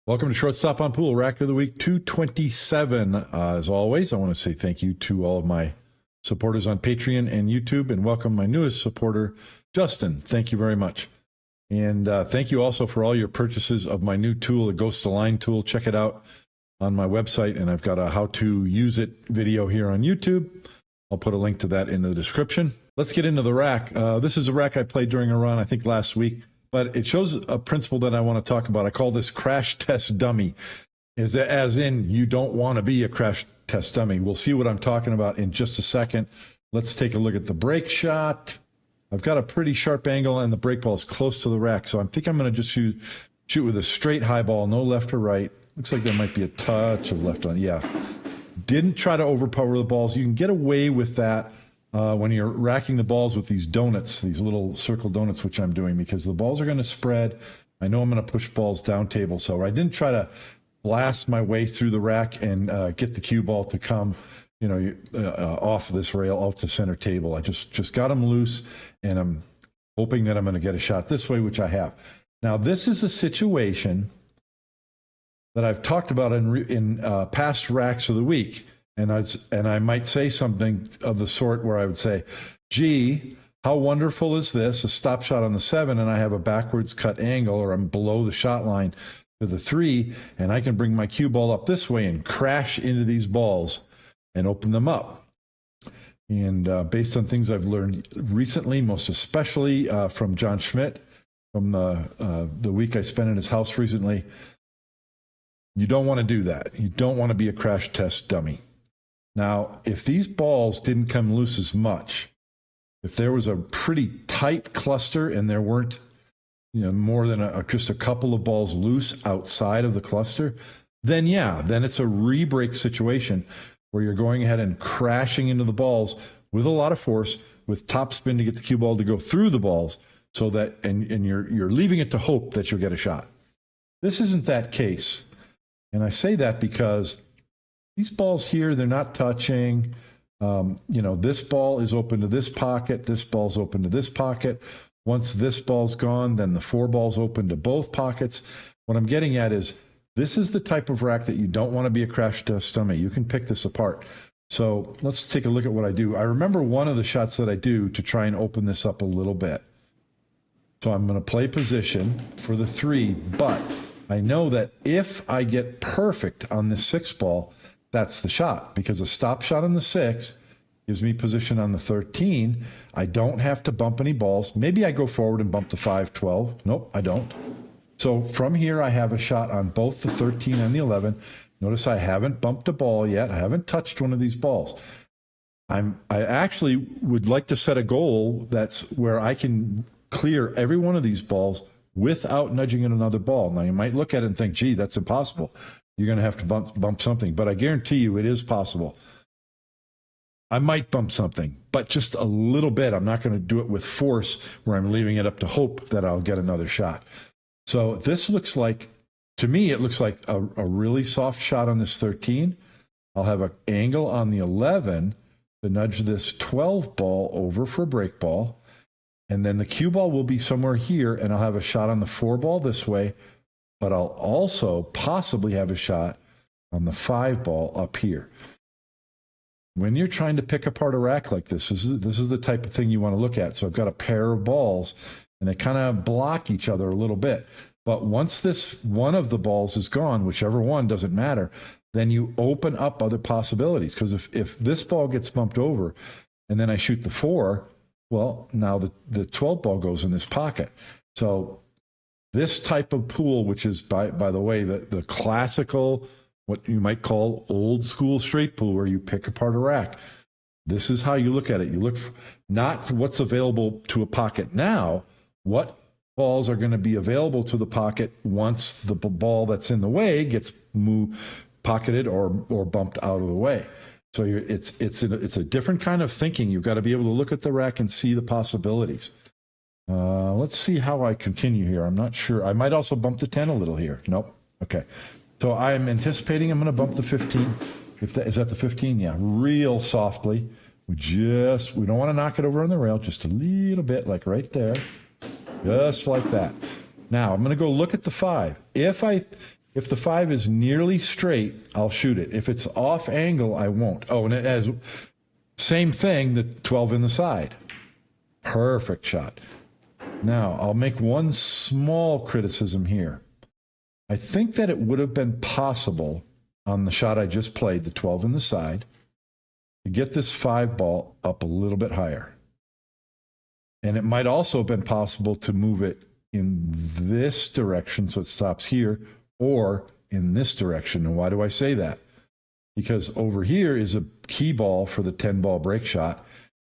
Welcome to Shortstop on Pool, Rack of the Week 227. As always, I want to say thank you to all of my supporters on Patreon and YouTube, and welcome my newest supporter, Justin. Thank you very much. And thank you also for all your purchases of my new tool, the Ghost Align tool. Check it out on my website, and I've got a how to use it video here on YouTube. I'll put a link to that in the description. Let's get into the rack. This is a rack I played during a run, I think last week. But it shows a principle that I want to talk about. I call this crash test dummy, as in you don't want to be a crash test dummy. We'll see what I'm talking about in just a second. Let's take a look at the break shot. I've got a pretty sharp angle, and the break ball is close to the rack. So I think I'm going to just shoot with a straight high ball, no left or right. Looks like there might be a touch of left on. Yeah. Didn't try to overpower the balls. You can get away with that when you're racking the balls with these donuts, these little circle donuts, which I'm doing, because the balls are going to spread. I know I'm going to push balls down table, so I didn't try to blast my way through the rack and get the cue ball to come, off this rail out to center table. I just got them loose, and I'm hoping that I'm going to get a shot this way, which I have. Now, this is a situation that I've talked about in past racks of the week. And I might say something of the sort where I would say, gee, how wonderful is this? A stop shot on the 7, and I have a backwards cut angle, or I'm below the shot line to the 3, and I can bring my cue ball up this way and crash into these balls and open them up. And based on things I've learned recently, most especially from John Schmidt, from the week I spent in his house recently, you don't want to do that. You don't want to be a crash test dummy. Now, if these balls didn't come loose as much, if there was a pretty tight cluster and there weren't more than just a couple of balls loose outside of the cluster, then it's a re-break situation where you're going ahead and crashing into the balls with a lot of force, with top spin to get the cue ball to go through the balls, so that and you're leaving it to hope that you'll get a shot. This isn't that case. And I say that because these balls here, they're not touching. This ball is open to this pocket. This ball's open to this pocket. Once this ball's gone, then the 4 balls open to both pockets. What I'm getting at is this is the type of rack that you don't want to be a crash test dummy. You can pick this apart. So let's take a look at what I do. I remember one of the shots that I do to try and open this up a little bit. So I'm going to play position for the 3, but I know that if I get perfect on this 6 ball, that's the shot, because a stop shot on the 6 gives me position on the 13. I don't have to bump any balls. Maybe I go forward and bump the 5, 12. Nope, I don't. So from here, I have a shot on both the 13 and the 11. Notice I haven't bumped a ball yet. I haven't touched one of these balls. I actually would like to set a goal that's where I can clear every one of these balls without nudging in another ball. Now, you might look at it and think, gee, that's impossible. You're going to have to bump something. But I guarantee you it is possible. I might bump something, but just a little bit. I'm not going to do it with force where I'm leaving it up to hope that I'll get another shot. So this looks like, to me, it looks like a really soft shot on this 13. I'll have an angle on the 11 to nudge this 12 ball over for a break ball. And then the cue ball will be somewhere here, and I'll have a shot on the 4 ball this way, but I'll also possibly have a shot on the 5 ball up here. When you're trying to pick apart a rack like this is the type of thing you want to look at. So I've got a pair of balls, and they kind of block each other a little bit. But once this one of the balls is gone, whichever one, doesn't matter, then you open up other possibilities. Because if this ball gets bumped over and then I shoot the 4, well, now the 12 ball goes in this pocket. So this type of pool, which is, by the way, the classical, what you might call old school straight pool, where you pick apart a rack. This is how you look at it. You look not for what's available to a pocket now, what balls are going to be available to the pocket once the ball that's in the way gets pocketed or bumped out of the way. So it's a different kind of thinking. You've got to be able to look at the rack and see the possibilities. Let's see how I continue here. I'm not sure. I might also bump the 10 a little here. Nope. Okay. So I'm anticipating I'm going to bump the 15. Is that the 15? Yeah. Real softly. We don't want to knock it over on the rail. Just a little bit, like right there. Just like that. Now I'm going to go look at the 5. If I If the 5 is nearly straight, I'll shoot it. If it's off angle, I won't. Oh, and it has same thing, the 12 in the side. Perfect shot. Now, I'll make one small criticism here. I think that it would have been possible on the shot I just played, the 12 in the side, to get this 5 ball up a little bit higher. And it might also have been possible to move it in this direction so it stops here, or in this direction. And why do I say that? Because over here is a key ball for the 10 ball break shot,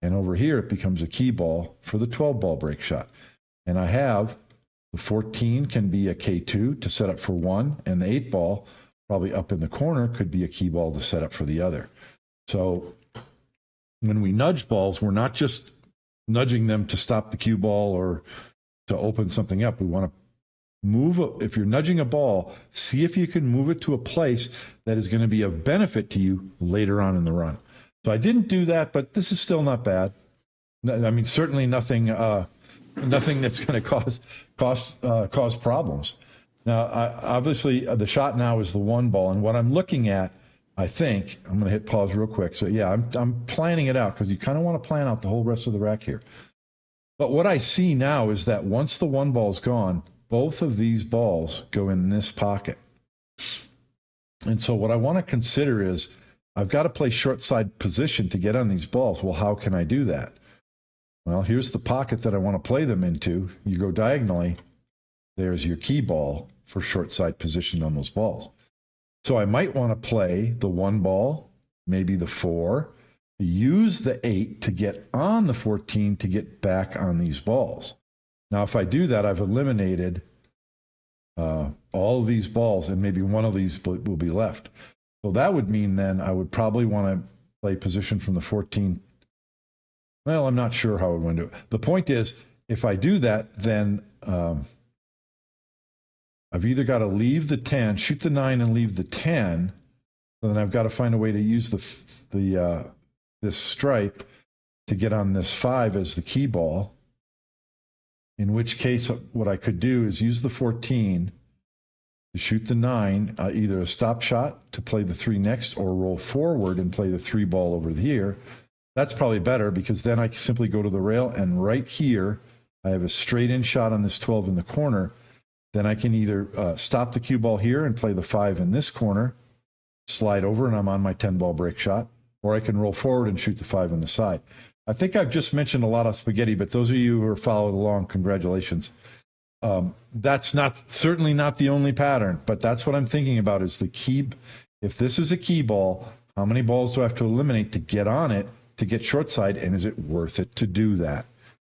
and over here it becomes a key ball for the 12 ball break shot. And I have the 14 can be a K2 to set up for one, and the 8 ball, probably up in the corner, could be a key ball to set up for the other. So when we nudge balls, we're not just nudging them to stop the cue ball or to open something up. We want to move. If you're nudging a ball, see if you can move it to a place that is going to be of benefit to you later on in the run. So I didn't do that, but this is still not bad. I mean, certainly nothing that's going to cause problems. Now, obviously, the shot now is the 1 ball, and what I'm looking at, I think, I'm going to hit pause real quick. So yeah, I'm planning it out because you kind of want to plan out the whole rest of the rack here. But what I see now is that once the 1 ball's gone, both of these balls go in this pocket. And so what I want to consider is I've got to play short side position to get on these balls. Well, how can I do that? Well, here's the pocket that I want to play them into. You go diagonally. There's your key ball for short side position on those balls. So I might want to play the 1 ball, maybe the 4, use the 8 to get on the 14 to get back on these balls. Now, if I do that, I've eliminated all of these balls, and maybe one of these will be left. So that would mean then I would probably want to play position from the 14. Well, I'm not sure how I would want to do it. The point is, if I do that, then I've either got to leave the 10, shoot the 9 and leave the 10, so then I've got to find a way to use this stripe to get on this 5 as the key ball. In which case, what I could do is use the 14 to shoot the 9, either a stop shot to play the 3 next, or roll forward and play the 3 ball over here. That's probably better because then I can simply go to the rail, and right here, I have a straight in shot on this 12 in the corner. Then I can either stop the cue ball here and play the 5 in this corner, slide over, and I'm on my 10 ball break shot, or I can roll forward and shoot the 5 on the side. I think I've just mentioned a lot of spaghetti, but those of you who are following along, congratulations. That's certainly not the only pattern, but that's what I'm thinking about is the key. If this is a key ball, how many balls do I have to eliminate to get on it, to get short side, and is it worth it to do that?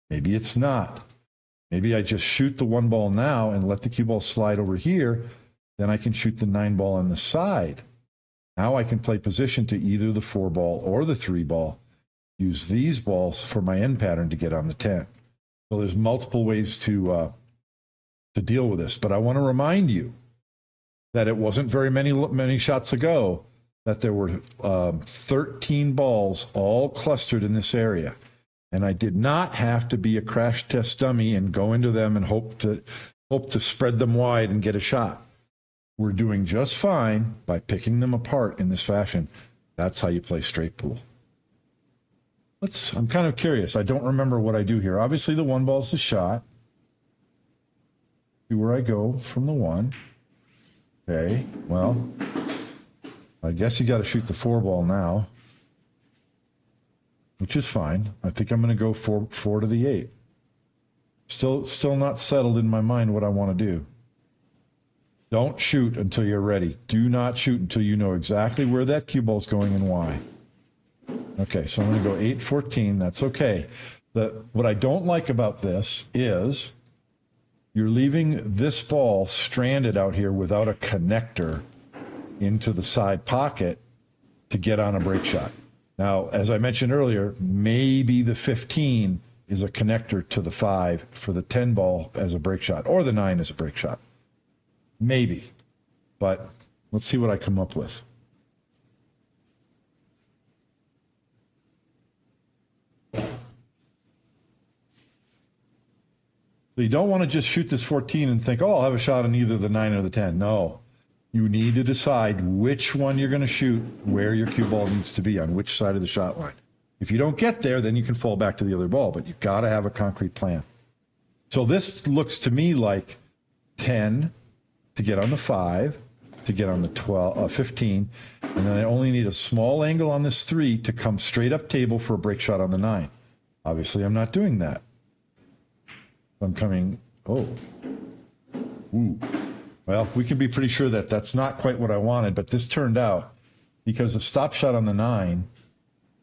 Maybe it's not. Maybe I just shoot the 1 ball now and let the cue ball slide over here. Then I can shoot the 9 ball on the side. Now I can play position to either the 4 ball or the 3 ball. Use these balls for my end pattern to get on the 10. So there's multiple ways to deal with this. But I want to remind you that it wasn't very many shots ago that there were 13 balls all clustered in this area. And I did not have to be a crash test dummy and go into them and hope to spread them wide and get a shot. We're doing just fine by picking them apart in this fashion. That's how you play straight pool. I'm kind of curious. I don't remember what I do here. Obviously, the 1 ball is the shot. See where I go from the 1. Okay, well, I guess you got to shoot the 4 ball now, which is fine. I think I'm going to go 4 to the 8. Still not settled in my mind what I want to do. Don't shoot until you're ready. Do not shoot until you know exactly where that cue ball is going and why. Okay, so I'm going to go 8, 14. That's okay. What I don't like about this is you're leaving this ball stranded out here without a connector into the side pocket to get on a break shot. Now, as I mentioned earlier, maybe the 15 is a connector to the 5 for the 10 ball as a break shot, or the 9 as a break shot. Maybe. But let's see what I come up with. So you don't want to just shoot this 14 and think, oh, I'll have a shot on either the 9 or the 10. No. You need to decide which one you're going to shoot, where your cue ball needs to be, on which side of the shot line. If you don't get there, then you can fall back to the other ball, but you've got to have a concrete plan. So this looks to me like 10 to get on the 5, to get on the 15, and then I only need a small angle on this 3 to come straight up table for a break shot on the 9. Obviously, I'm not doing that. I'm coming, ooh. Well, we can be pretty sure that that's not quite what I wanted, but this turned out because a stop shot on the 9,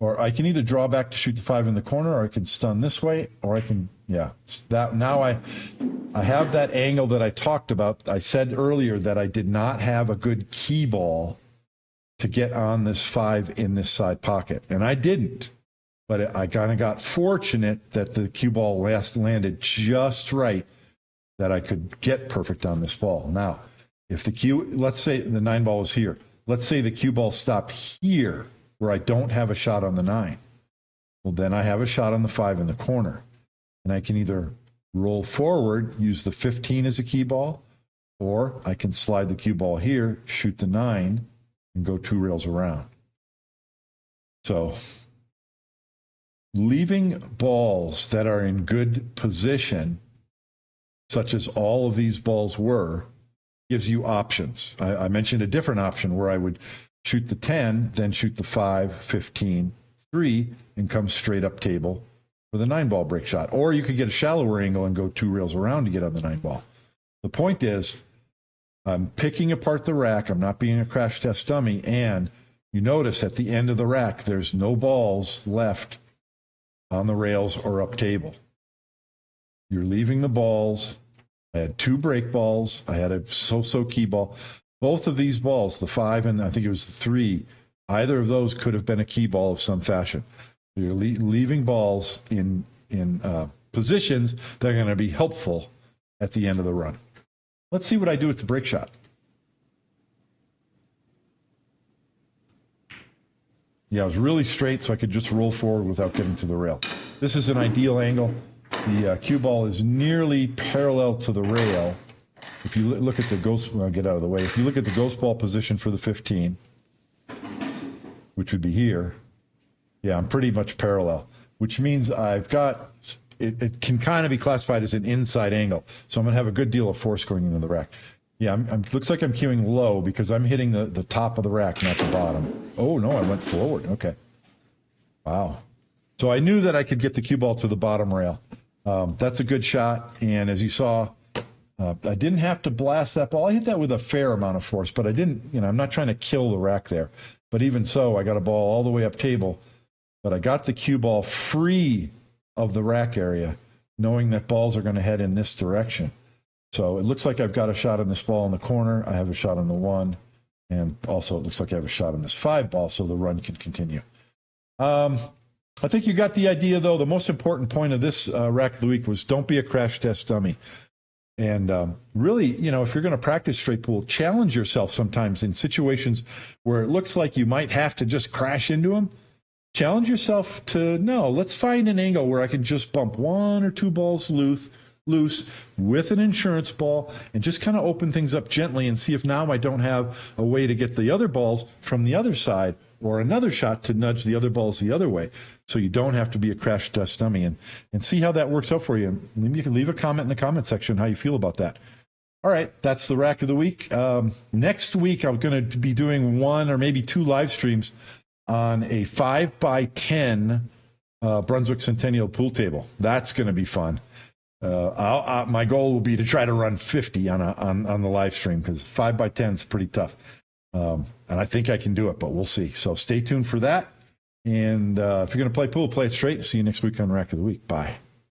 or I can either draw back to shoot the 5 in the corner, or I can stun this way, or I can, that now I have that angle that I talked about. I said earlier that I did not have a good key ball to get on this 5 in this side pocket, and I didn't. But I kind of got fortunate that the cue ball landed just right, that I could get perfect on this ball. Now, if let's say the 9 ball is here. Let's say the cue ball stopped here where I don't have a shot on the 9. Well, then I have a shot on the 5 in the corner. And I can either roll forward, use the 15 as a key ball, or I can slide the cue ball here, shoot the 9, and go 2 rails around. So leaving balls that are in good position, such as all of these balls were, gives you options. I mentioned a different option where I would shoot the 10, then shoot the 5, 15, 3, and come straight up table for the 9 ball break shot. Or you could get a shallower angle and go 2 rails around to get on the 9 ball. The point is, I'm picking apart the rack. I'm not being a crash test dummy. And you notice at the end of the rack, there's no balls left on the rails or up table. You're leaving the balls. I had 2 break balls. I had a so-so key ball. Both of these balls, the 5 and I think it was the 3, either of those could have been a key ball of some fashion. You're leaving balls in positions that are going to be helpful at the end of the run. Let's see what I do with the break shot. Yeah, it was really straight, so I could just roll forward without getting to the rail. This is an ideal angle. The cue ball is nearly parallel to the rail. If you look at the ghost, I'll get out of the way. If you look at the ghost ball position for the 15, which would be here, yeah, I'm pretty much parallel, which means I've got, it can kind of be classified as an inside angle. So I'm going to have a good deal of force going into the rack. Yeah, looks like I'm cueing low because I'm hitting the top of the rack, not the bottom. Oh, no, I went forward. Okay. Wow. So I knew that I could get the cue ball to the bottom rail. That's a good shot. And as you saw, I didn't have to blast that ball. I hit that with a fair amount of force, but I didn't, I'm not trying to kill the rack there. But even so, I got a ball all the way up table. But I got the cue ball free of the rack area, knowing that balls are going to head in this direction. So it looks like I've got a shot on this ball in the corner. I have a shot on the 1. And also it looks like I have a shot on this 5 ball, so the run can continue. I think you got the idea, though. The most important point of this rack of the week was don't be a crash test dummy. And really, if you're going to practice straight pool, challenge yourself sometimes in situations where it looks like you might have to just crash into them. Challenge yourself to, no, let's find an angle where I can just bump 1 or 2 balls loose with an insurance ball and just kind of open things up gently and see if now I don't have a way to get the other balls from the other side or another shot to nudge the other balls the other way. So you don't have to be a crash test dummy and see how that works out for you. Maybe you can leave a comment in the comment section how you feel about that. All right, that's the rack of the week. Next week, I'm going to be doing 1 or maybe 2 live streams on a 5x10 Brunswick Centennial pool table. That's going to be fun. My goal will be to try to run 50 on the live stream because 5x10 is pretty tough. And I think I can do it, but we'll see. So stay tuned for that. And if you're going to play pool, play it straight. See you next week on Rack of the Week. Bye.